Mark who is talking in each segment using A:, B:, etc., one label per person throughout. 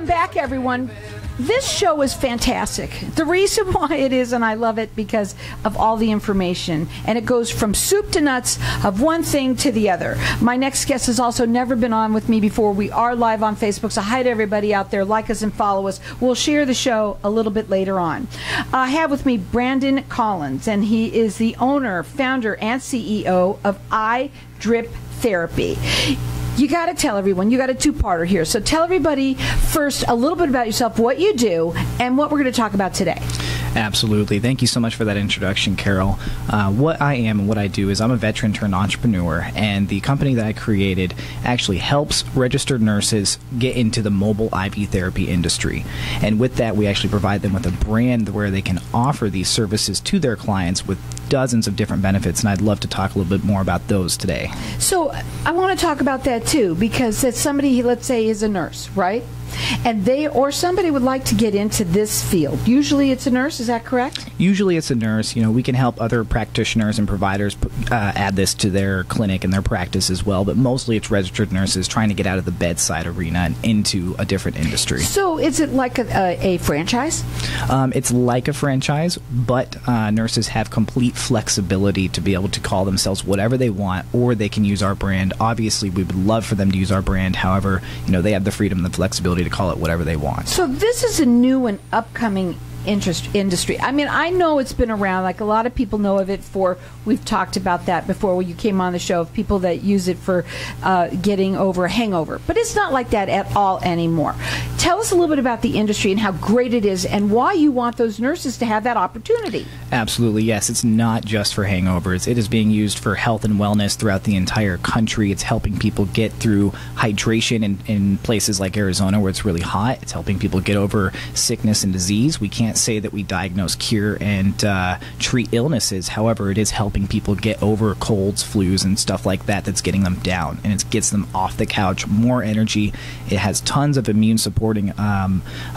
A: Welcome back, everyone. This show is fantastic. The reason why it is, and I love it, because of all the information. And it goes from soup to nuts, of one thing to the other. My next guest has also never been on with me before. We are live on Facebook, so hi to everybody out there. Like us and follow us. We'll share the show a little bit later on. I have with me Brandon Collins, and he is the owner, founder, and CEO of iDrip Therapy. You got to tell everyone, you got a two-parter here. So tell everybody first a little bit about yourself, what you do, and what we're going to talk about today.
B: Absolutely. Thank you so much for that introduction, Carol. What I am and what I do is I'm a veteran turned entrepreneur, and the company that I created actually helps registered nurses get into the mobile IV therapy industry. And with that, we actually provide them with a brand where they can offer these services to their clients with dozens of different benefits, and I'd love to talk a little bit more about those today.
A: So I want to talk about that too, because it's somebody, let's say, is a nurse, right? And they or somebody would like to get into this field. Usually it's a nurse, is that correct?
B: Usually it's a nurse. You know, we can help other practitioners and providers add this to their clinic and their practice as well, but mostly it's registered nurses trying to get out of the bedside arena and into a different industry.
A: So is it like a franchise?
B: It's like a franchise, but nurses have complete flexibility to be able to call themselves whatever they want, or they can use our brand. Obviously, we would love for them to use our brand. However, you know, they have the freedom and the flexibility to call it whatever they want.
A: So this is a new and upcoming industry. I mean, I know it's been around, like a lot of people know of it for, we've talked about that before when you came on the show, of people that use it for getting over a hangover. But it's not like that at all anymore. Tell us a little bit about the industry and how great it is and why you want those nurses to have that opportunity.
B: Absolutely, yes. It's not just for hangovers. It is being used for health and wellness throughout the entire country. It's helping people get through hydration in places like Arizona where it's really hot. It's helping people get over sickness and disease. We can't say that we diagnose, cure, and treat illnesses. However, it is helping people get over colds, flus, and stuff like that that's getting them down, and it gets them off the couch, more energy. It has tons of immune supporting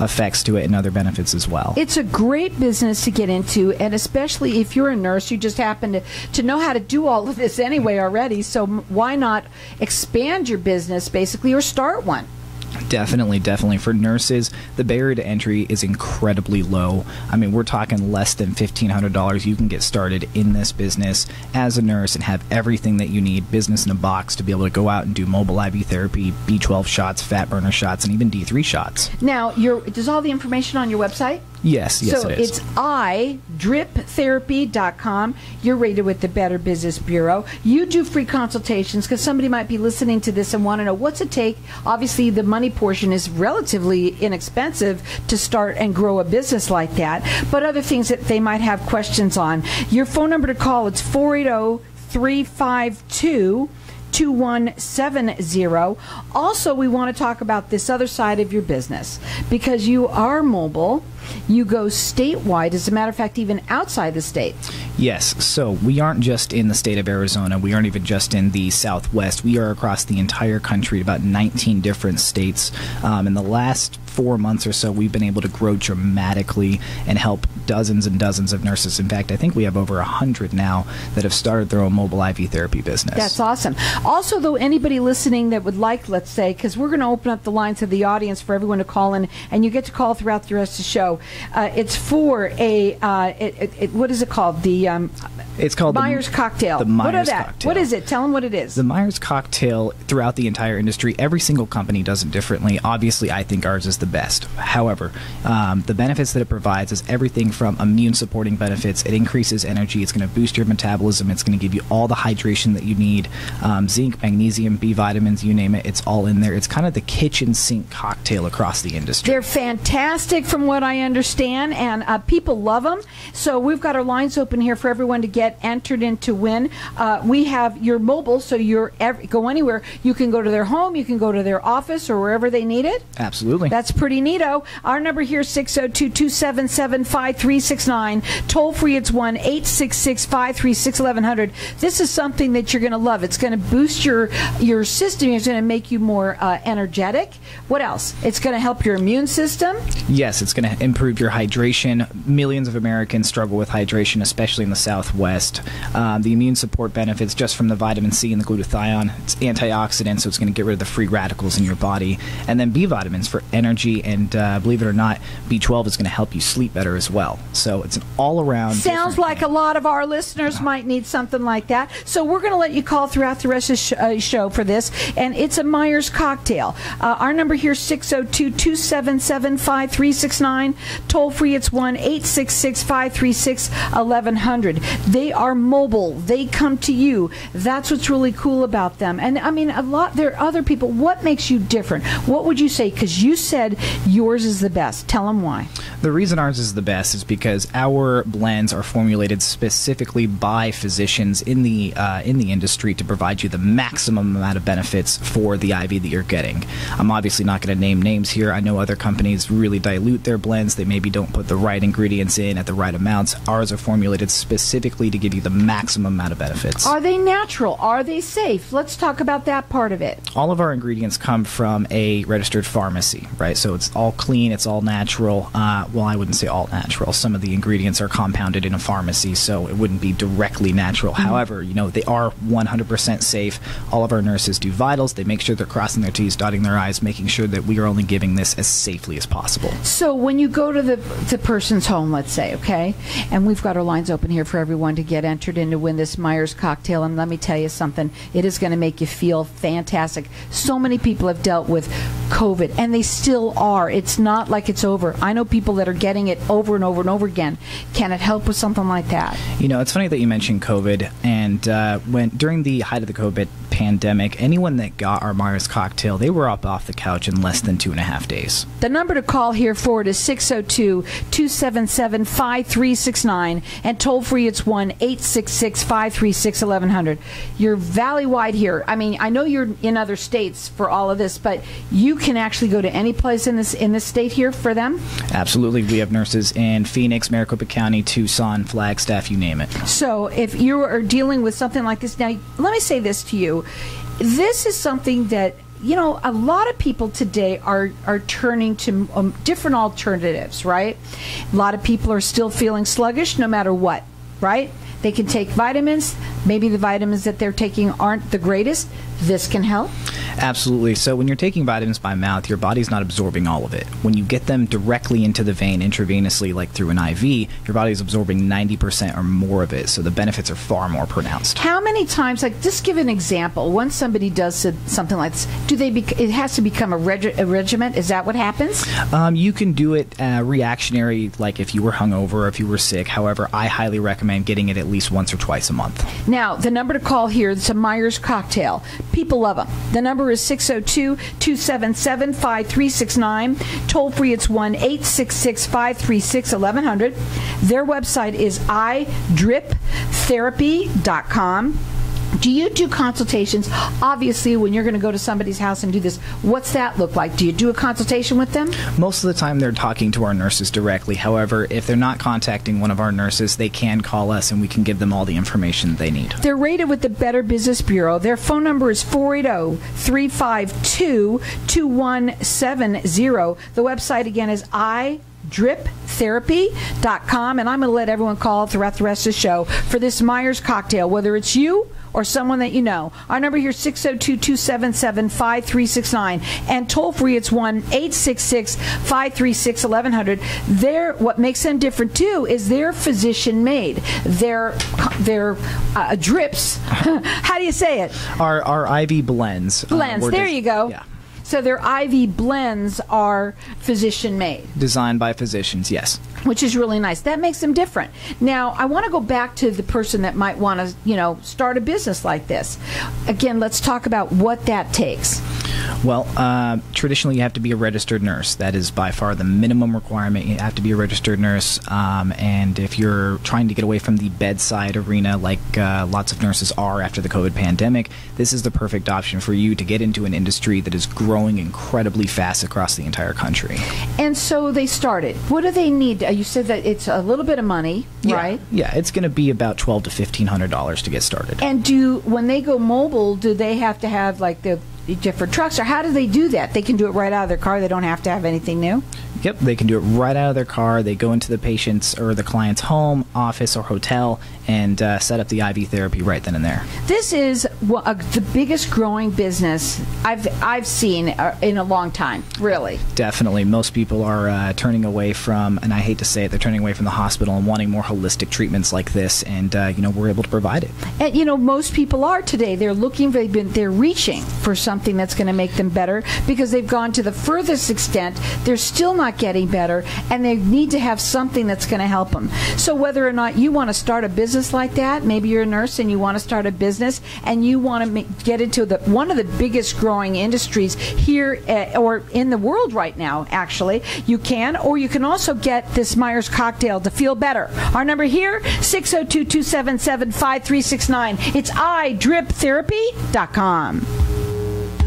B: effects to it and other benefits as well.
A: It's a great business to get into, and especially if you're a nurse, you just happen to know how to do all of this anyway already, so why not expand your business basically, or start one?
B: Definitely, definitely. For nurses, the barrier to entry is incredibly low. I mean, we're talking less than $1,500. You can get started in this business as a nurse and have everything that you need, business in a box, to be able to go out and do mobile IV therapy, B12 shots, fat burner shots, and even D3 shots.
A: Now, does all the information on your website?
B: Yes, yes,
A: so
B: it is.
A: So it's iDripTherapy.com. You're rated with the Better Business Bureau. You do free consultations, because somebody might be listening to this and want to know what's it take. Obviously, the money portion is relatively inexpensive to start and grow a business like that, but other things that they might have questions on. Your phone number to call, it's 480-352-2170. Also, we want to talk about this other side of your business, because you are mobile. You go statewide, as a matter of fact, even outside the state.
B: Yes, so we aren't just in the state of Arizona. We aren't even just in the Southwest. We are across the entire country, about 19 different states. In the last 4 months or so, we've been able to grow dramatically and help dozens and dozens of nurses. In fact, I think we have over 100 now that have started their own mobile IV therapy business.
A: That's awesome. Also, though, anybody listening that would like, let's say, because we're going to open up the lines of the audience for everyone to call in, and you get to call throughout the rest of the show. It's for a, what is it called?
B: It's called
A: Meyers Cocktail.
B: The Meyers Cocktail.
A: What is it? Tell them what it is.
B: The Meyers Cocktail, throughout the entire industry, every single company does it differently. Obviously, I think ours is the best. However, the benefits that it provides is everything from immune supporting benefits. It increases energy. It's going to boost your metabolism. It's going to give you all the hydration that you need. Zinc, magnesium, B vitamins, you name it. It's all in there. It's kind of the kitchen sink cocktail across the industry.
A: They're fantastic from what I understand, and people love them. So we've got our lines open here for everyone to get entered in to win. We have your mobile, so go anywhere. You can go to their home, you can go to their office, or wherever they need it.
B: Absolutely.
A: That's pretty neato. Our number here is 602-277-5369. Toll free, it's 1-866-536-1100. This is something that you're going to love. It's going to boost your system. It's going to make you more energetic. What else? It's going to help your immune system.
B: Yes, it's going to improve your hydration. Millions of Americans struggle with hydration, especially in the Southwest. rest. The immune support benefits just from the vitamin C and the glutathione. It's antioxidant, so it's going to get rid of the free radicals in your body. And then B vitamins for energy, and believe it or not, B12 is going to help you sleep better as well. So it's an all-around.
A: Sounds like a lot of our listeners might need something like that. So we're going to let you call throughout the rest of the show for this, and it's a Meyers Cocktail. Our number here is 602-277-5369. Toll free, it's 1-866-536-1100. They are mobile. They come to you. That's what's really cool about them. And I mean, there are other people. What makes you different? What would you say? Because you said yours is the best. Tell them why.
B: The reason ours is the best is because our blends are formulated specifically by physicians in the industry to provide you the maximum amount of benefits for the IV that you're getting. I'm obviously not going to name names here. I know other companies really dilute their blends. They maybe don't put the right ingredients in at the right amounts. Ours are formulated specifically to give you the maximum amount of benefits.
A: Are they natural? Are they safe? Let's talk about that part of it.
B: All of our ingredients come from a registered pharmacy, right? So it's all clean, it's all natural. Well, I wouldn't say all natural. Some of the ingredients are compounded in a pharmacy, so it wouldn't be directly natural. However, they are 100% safe. All of our nurses do vitals. They make sure they're crossing their T's, dotting their I's, making sure that we are only giving this as safely as possible.
A: So when you go to the person's home, let's say, okay, and we've got our lines open here for everyone to get entered in to win this Meyers Cocktail, and let me tell you something, it is going to make you feel fantastic. So many people have dealt with COVID, and they still are. It's not like it's over. I know people that are getting it over and over and over again. Can it help with something like that?
B: It's funny that you mentioned COVID, and during the height of the COVID pandemic, anyone that got our Meyers Cocktail, they were up off the couch in less than 2.5 days.
A: The number to call here for it is 602-277-5369, and toll free it's 1-866-536-1100. You're valley-wide here. I mean, I know you're in other states for all of this, but you can actually go to any place in this state here for them?
B: Absolutely. We have nurses in Phoenix, Maricopa County, Tucson, Flagstaff, you name it.
A: So if you are dealing with something like this, now let me say this to you. This is something that a lot of people today are turning to different alternatives, right? A lot of people are still feeling sluggish no matter what, right? They can take vitamins. Maybe the vitamins that they're taking aren't the greatest. This can help.
B: Absolutely. So when you're taking vitamins by mouth, your body's not absorbing all of it. When you get them directly into the vein intravenously, like through an IV, your body's absorbing 90% or more of it. So the benefits are far more pronounced.
A: How many times, just give an example, once somebody does something like this, it has to become a regimen? Is that what happens?
B: You can do it reactionary, like if you were hungover or if you were sick. However, I highly recommend getting it at least once or twice a month.
A: Now, the number to call here is a Meyers Cocktail. People love them. The number is 602-277-5369. Toll free, it's 1-866-536-1100. Their website is iDripTherapy.com. Do you do consultations? Obviously, when you're going to go to somebody's house and do this, what's that look like? Do you do a consultation with them?
B: Most of the time, they're talking to our nurses directly. However, if they're not contacting one of our nurses, they can call us and we can give them all the information they need.
A: They're rated with the Better Business Bureau. Their phone number is 480-352-2170. The website, again, is iDripTherapy.com, and I'm going to let everyone call throughout the rest of the show for this Meyers Cocktail, whether it's you or someone that you know. Our number here is 602-277-5369, and toll free it's 1-866-536-1100. What makes them different too is they're physician made. Their drips. How do you say it?
B: Our IV blends.
A: There you go.
B: Yeah.
A: So their IV blends are physician-made.
B: Designed by physicians, yes.
A: Which is really nice. That makes them different. Now, I want to go back to the person that might want to, start a business like this. Again, let's talk about what that takes.
B: Well, traditionally you have to be a registered nurse. That is by far the minimum requirement. You have to be a registered nurse. And if you're trying to get away from the bedside arena like lots of nurses are after the COVID pandemic, this is the perfect option for you to get into an industry that is growing incredibly fast across the entire country.
A: And so they started. What do they need? You said that it's a little bit of money, right?
B: Yeah, it's going to be about $1,200 to $1,500 to get started.
A: And when they go mobile, do they have to have like the different trucks, or how do they do that? They can do it right out of their car. They don't have to have anything new?
B: Yep, they can do it right out of their car. They go into the patient's or the client's home, office, or hotel and set up the IV therapy right then and there.
A: This is the biggest growing business I've seen in a long time, really.
B: Definitely. Most people are turning away from, and I hate to say it, they're turning away from the hospital and wanting more holistic treatments like this, and we're able to provide it.
A: And most people are today. They're looking, they're reaching for something that's going to make them better because they've gone to the furthest extent. They're still not getting better, and they need to have something that's going to help them. So whether or not you want to start a business like that, maybe you're a nurse and you want to start a business and you want to get into one of the biggest growing industries here or in the world right now, actually, you can. Or you can also get this Meyers Cocktail to feel better. Our number here, 602-277-5369. It's iDripTherapy.com.